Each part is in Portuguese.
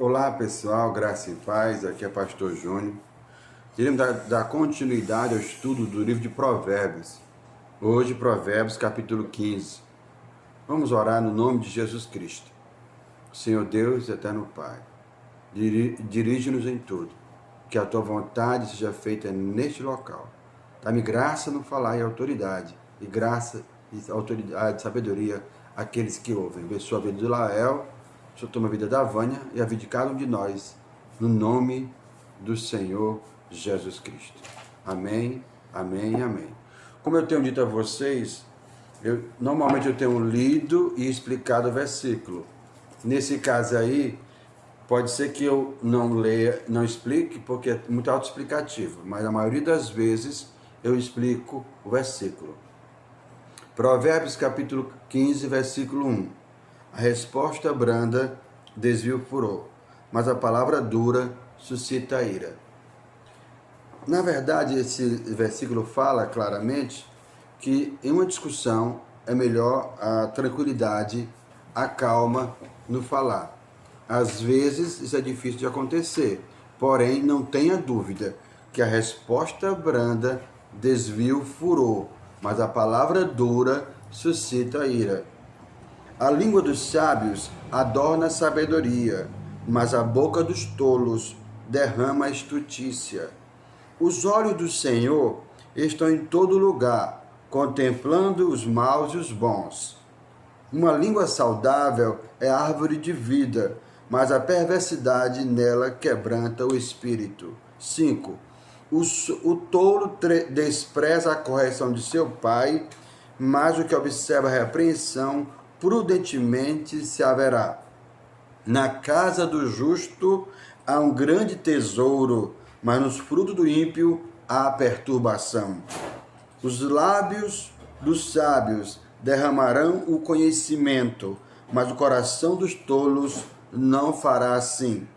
Olá pessoal, graça e paz, aqui é Pastor Júnior. Queremos dar continuidade ao estudo do livro de Provérbios. Hoje, Provérbios capítulo 15. Vamos orar no nome de Jesus Cristo. Senhor Deus, eterno Pai, dirige-nos em tudo, que a Tua vontade seja feita neste local. Dá-me graça no falar e autoridade, e graça e autoridade, sabedoria àqueles que ouvem. Abençoa a vida de Lael, Senhor, toma a vida da Vânia e a vida de cada um de nós, no nome do Senhor Jesus Cristo. Amém, amém e amém. Como eu tenho dito a vocês, normalmente eu tenho lido e explicado o versículo. Nesse caso aí, pode ser que eu não leia, não explique, porque é muito autoexplicativo, mas a maioria das vezes eu explico o versículo. Provérbios capítulo 15, versículo 1. A resposta branda desvia o furor, mas a palavra dura suscita a ira. Na verdade, esse versículo fala claramente que em uma discussão é melhor a tranquilidade, a calma no falar. Às vezes isso é difícil de acontecer, porém não tenha dúvida que a resposta branda desvia o furor, mas a palavra dura suscita a ira. A língua dos sábios adorna a sabedoria, mas a boca dos tolos derrama a estutícia. Os olhos do Senhor estão em todo lugar, contemplando os maus e os bons. Uma língua saudável é árvore de vida, mas a perversidade nela quebranta o espírito. 5. O tolo despreza a correção de seu pai, mas o que observa a repreensão prudentemente se haverá. Na casa do justo há um grande tesouro, mas nos frutos do ímpio há perturbação. Os lábios dos sábios derramarão o conhecimento, mas o coração dos tolos não fará assim.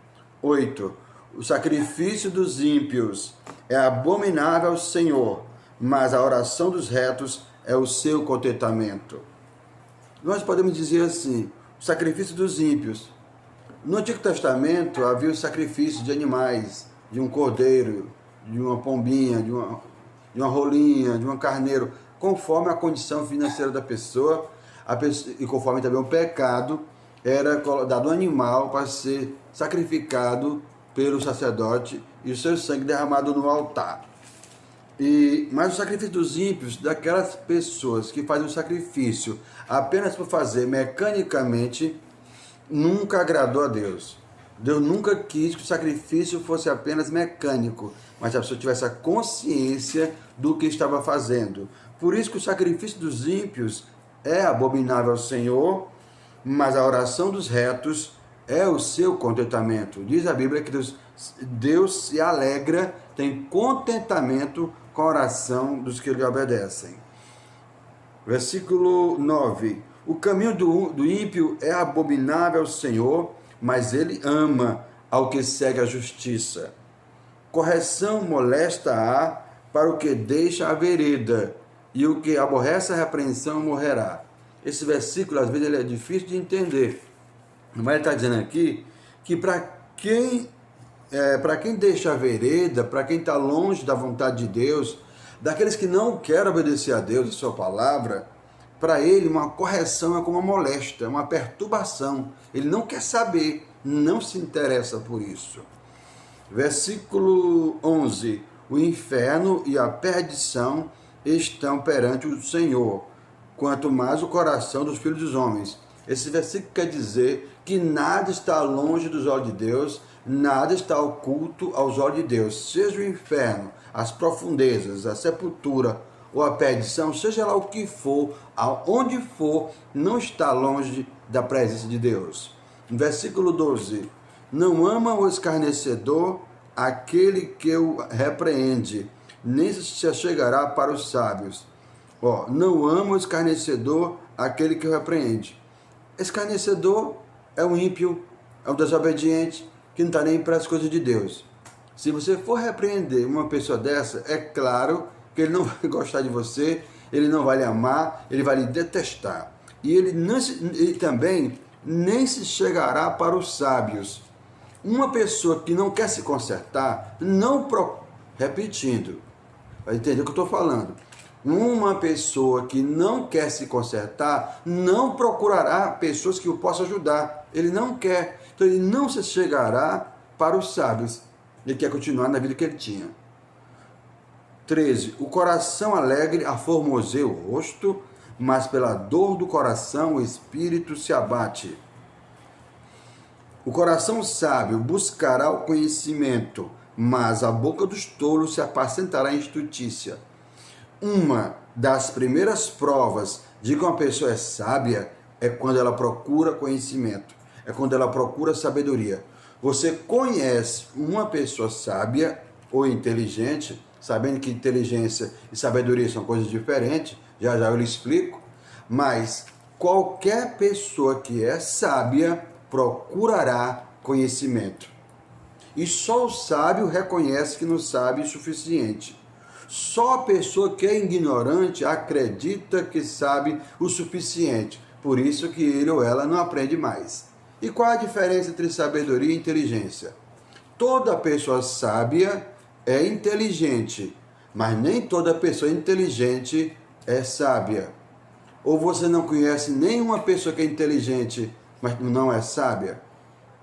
8. O sacrifício dos ímpios é abominável ao Senhor, mas a oração dos retos é o seu contentamento. Nós podemos dizer assim, o sacrifício dos ímpios. No Antigo Testamento havia o sacrifício de animais, de um cordeiro, de uma pombinha, de uma rolinha, de um carneiro, conforme a condição financeira da pessoa, e conforme também o pecado, era dado um animal para ser sacrificado pelo sacerdote e o seu sangue derramado no altar. Mas o sacrifício dos ímpios, daquelas pessoas que fazem o sacrifício apenas por fazer mecanicamente, nunca agradou a Deus. Deus nunca quis que o sacrifício fosse apenas mecânico, mas que a pessoa tivesse a consciência do que estava fazendo. Por isso que o sacrifício dos ímpios é abominável ao Senhor, mas a oração dos retos é o seu contentamento. Diz a Bíblia que Deus se alegra, tem contentamento com a oração dos que lhe obedecem. Versículo 9. O caminho do ímpio é abominável ao Senhor, mas ele ama ao que segue a justiça. Correção molesta há para o que deixa a vereda, e o que aborrece a repreensão morrerá. Esse versículo, às vezes, ele é difícil de entender. Mas ele está dizendo aqui que para quem deixa a vereda, para quem está longe da vontade de Deus, daqueles que não querem obedecer a Deus e a sua palavra, para ele uma correção é como uma moléstia, uma perturbação. Ele não quer saber, não se interessa por isso. Versículo 11. O inferno e a perdição estão perante o Senhor, quanto mais o coração dos filhos dos homens. Esse versículo quer dizer que nada está longe dos olhos de Deus, nada está oculto aos olhos de Deus. Seja o inferno, as profundezas, a sepultura ou a perdição, seja lá o que for, aonde for, não está longe da presença de Deus. Versículo 12. Não ama o escarnecedor aquele que o repreende, nem se achegará para os sábios. Não ama o escarnecedor aquele que o repreende. Escarnecedor é um ímpio, é um desobediente, que não está nem para as coisas de Deus. Se você for repreender uma pessoa dessa, é claro que ele não vai gostar de você, ele não vai lhe amar, ele vai lhe detestar. E ele também nem se chegará para os sábios. Uma pessoa que não quer se consertar, repetindo, vai entender o que eu estou falando. Uma pessoa que não quer se consertar, não procurará pessoas que o possam ajudar. Ele não quer, então ele não se chegará para os sábios. Ele quer continuar na vida que ele tinha. 13. O coração alegre aformoseia o rosto, mas pela dor do coração o espírito se abate. O coração sábio buscará o conhecimento, mas a boca dos tolos se apacentará em estutícia. Uma das primeiras provas de que uma pessoa é sábia é quando ela procura conhecimento, é quando ela procura sabedoria. Você conhece uma pessoa sábia ou inteligente, sabendo que inteligência e sabedoria são coisas diferentes, já já eu lhe explico, mas qualquer pessoa que é sábia procurará conhecimento. E só o sábio reconhece que não sabe o suficiente. Só a pessoa que é ignorante acredita que sabe o suficiente. Por isso que ele ou ela não aprende mais. E qual a diferença entre sabedoria e inteligência? Toda pessoa sábia é inteligente, mas nem toda pessoa inteligente é sábia. Ou você não conhece nenhuma pessoa que é inteligente, mas não é sábia?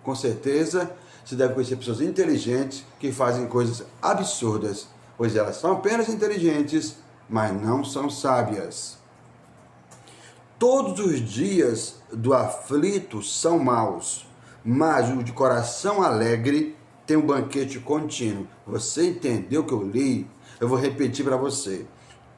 Com certeza, você deve conhecer pessoas inteligentes que fazem coisas absurdas, pois elas são apenas inteligentes, mas não são sábias. Todos os dias do aflito são maus, mas o de coração alegre tem um banquete contínuo. Você entendeu o que eu li? Eu vou repetir para você.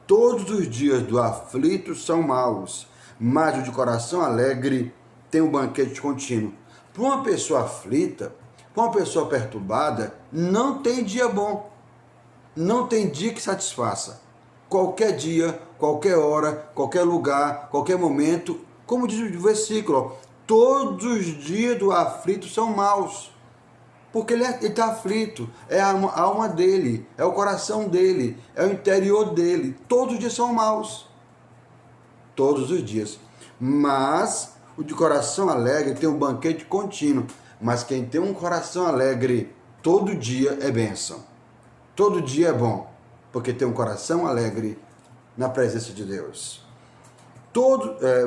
Todos os dias do aflito são maus, mas o de coração alegre tem um banquete contínuo. Para uma pessoa aflita, para uma pessoa perturbada, não tem dia bom. Não tem dia que satisfaça. Qualquer dia, qualquer hora, qualquer lugar, qualquer momento, como diz o versículo, todos os dias do aflito são maus. Porque ele está aflito, é a alma dele, é o coração dele, é o interior dele. Todos os dias são maus. Todos os dias. Mas o de coração alegre tem um banquete contínuo. Mas quem tem um coração alegre, todo dia é bênção. Todo dia é bom, porque tem um coração alegre na presença de Deus.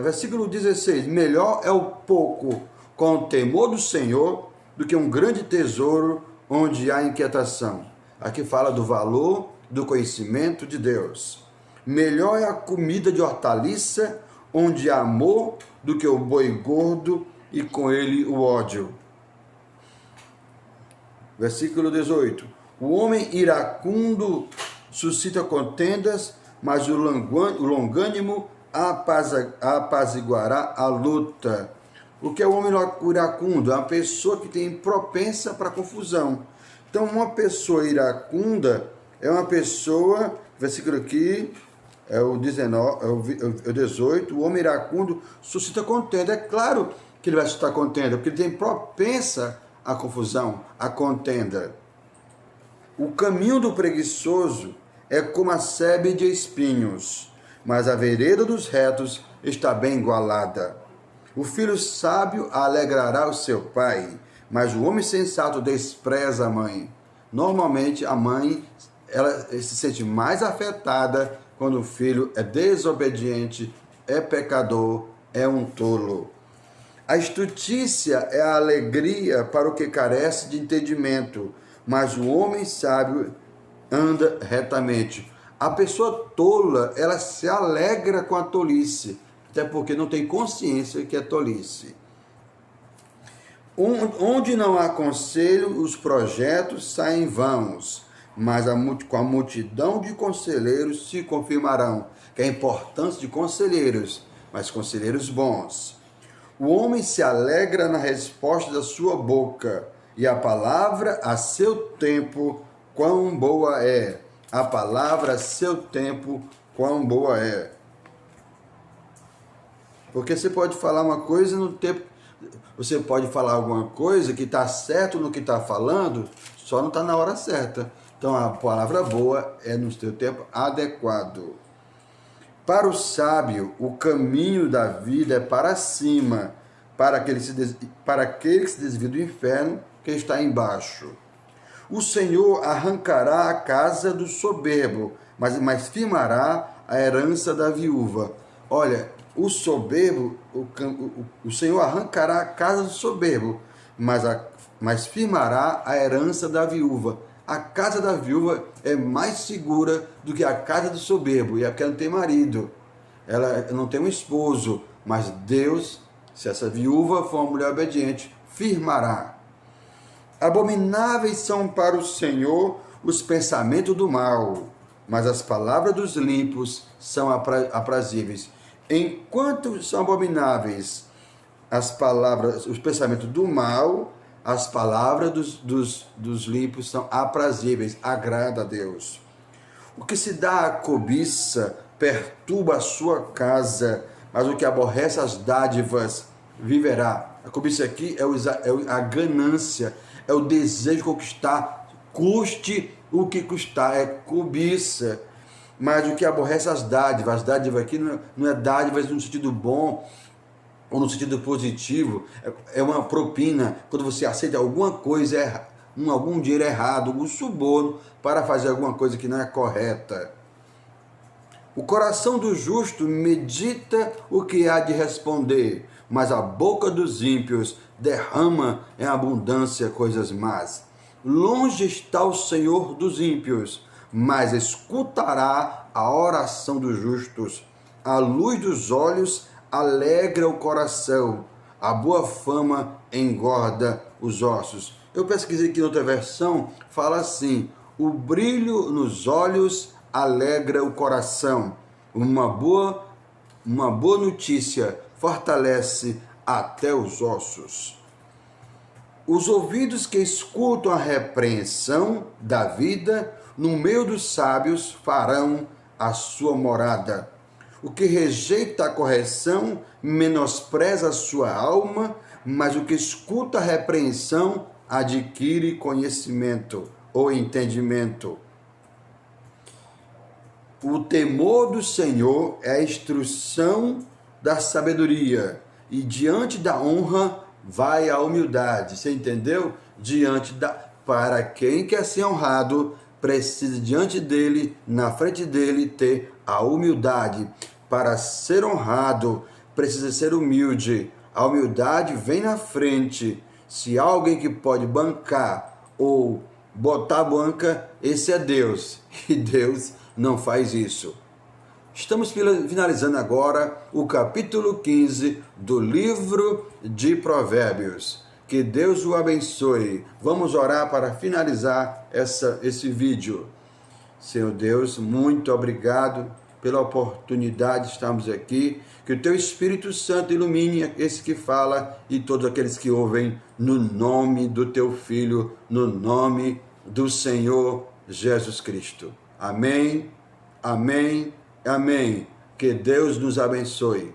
Versículo 16, melhor é o pouco com o temor do Senhor do que um grande tesouro onde há inquietação. Aqui fala do valor do conhecimento de Deus. Melhor é a comida de hortaliça onde há amor do que o boi gordo e com ele o ódio. Versículo 18. O homem iracundo suscita contendas, mas o longânimo apaziguará a luta. O que é o homem iracundo? É uma pessoa que tem propensa para confusão. Então, uma pessoa iracunda é uma pessoa, versículo aqui, é o 18, o homem iracundo suscita contenda. É claro que ele vai suscitar contenda, porque ele tem propensa à confusão, à contenda. O caminho do preguiçoso é como a sebe de espinhos, mas a vereda dos retos está bem igualada. O filho sábio alegrará o seu pai, mas o homem sensato despreza a mãe. Normalmente a mãe ela se sente mais afetada quando o filho é desobediente, é pecador, é um tolo. A estutícia é a alegria para o que carece de entendimento, mas o homem sábio anda retamente. A pessoa tola, ela se alegra com a tolice, até porque não tem consciência que é tolice. Onde não há conselho, os projetos saem vãos, mas com a multidão de conselheiros se confirmarão. Que é a importância de conselheiros, mas conselheiros bons. O homem se alegra na resposta da sua boca, e a palavra a seu tempo, quão boa é. A palavra a seu tempo, quão boa é. Porque você pode falar uma coisa no tempo... Você pode falar alguma coisa que está certo no que está falando, só não está na hora certa. Então, a palavra boa é no seu tempo adequado. Para o sábio, o caminho da vida é para cima. Para aquele que se desvia do inferno, que está embaixo. O Senhor arrancará a casa do soberbo, mas firmará a herança da viúva. Olha, o soberbo, o Senhor arrancará a casa do soberbo, mas firmará a herança da viúva. A casa da viúva é mais segura do que a casa do soberbo, e é porque ela não tem marido, ela não tem um esposo, mas Deus, se essa viúva for uma mulher obediente, firmará. Abomináveis são para o Senhor os pensamentos do mal, mas as palavras dos limpos são aprazíveis. Enquanto são abomináveis as palavras, os pensamentos do mal, as palavras dos limpos são aprazíveis, agrada a Deus. O que se dá à cobiça perturba a sua casa, mas o que aborrece as dádivas viverá. A cobiça aqui é a ganância, é o desejo de conquistar, custe o que custar, é cobiça. Mas o que aborrece as dádivas aqui não é dádivas no sentido bom, ou no sentido positivo, é uma propina, quando você aceita alguma coisa, algum dinheiro errado, algum suborno, para fazer alguma coisa que não é correta. O coração do justo medita o que há de responder, mas a boca dos ímpios derrama em abundância coisas más. Longe está o Senhor dos ímpios, mas escutará a oração dos justos. A luz dos olhos alegra o coração, a boa fama engorda os ossos. Eu pesquisei aqui em outra versão, fala assim: o brilho nos olhos alegra o coração. Uma boa notícia fortalece até os ossos. Os ouvidos que escutam a repreensão da vida, no meio dos sábios farão a sua morada. O que rejeita a correção menospreza a sua alma, mas o que escuta a repreensão adquire conhecimento ou entendimento. O temor do Senhor é a instrução da sabedoria, e diante da honra vai a humildade. Você entendeu? Para quem quer ser honrado, precisa diante dele, na frente dele, ter a humildade. Para ser honrado, precisa ser humilde. A humildade vem na frente. Se há alguém que pode bancar ou botar a banca, esse é Deus. E Deus não faz isso. Estamos finalizando agora o capítulo 15 do livro de Provérbios. Que Deus o abençoe. Vamos orar para finalizar esse vídeo. Senhor Deus, muito obrigado pela oportunidade de estarmos aqui. Que o Teu Espírito Santo ilumine esse que fala e todos aqueles que ouvem, no nome do Teu Filho, no nome do Senhor Jesus Cristo. Amém, amém, amém. Que Deus nos abençoe.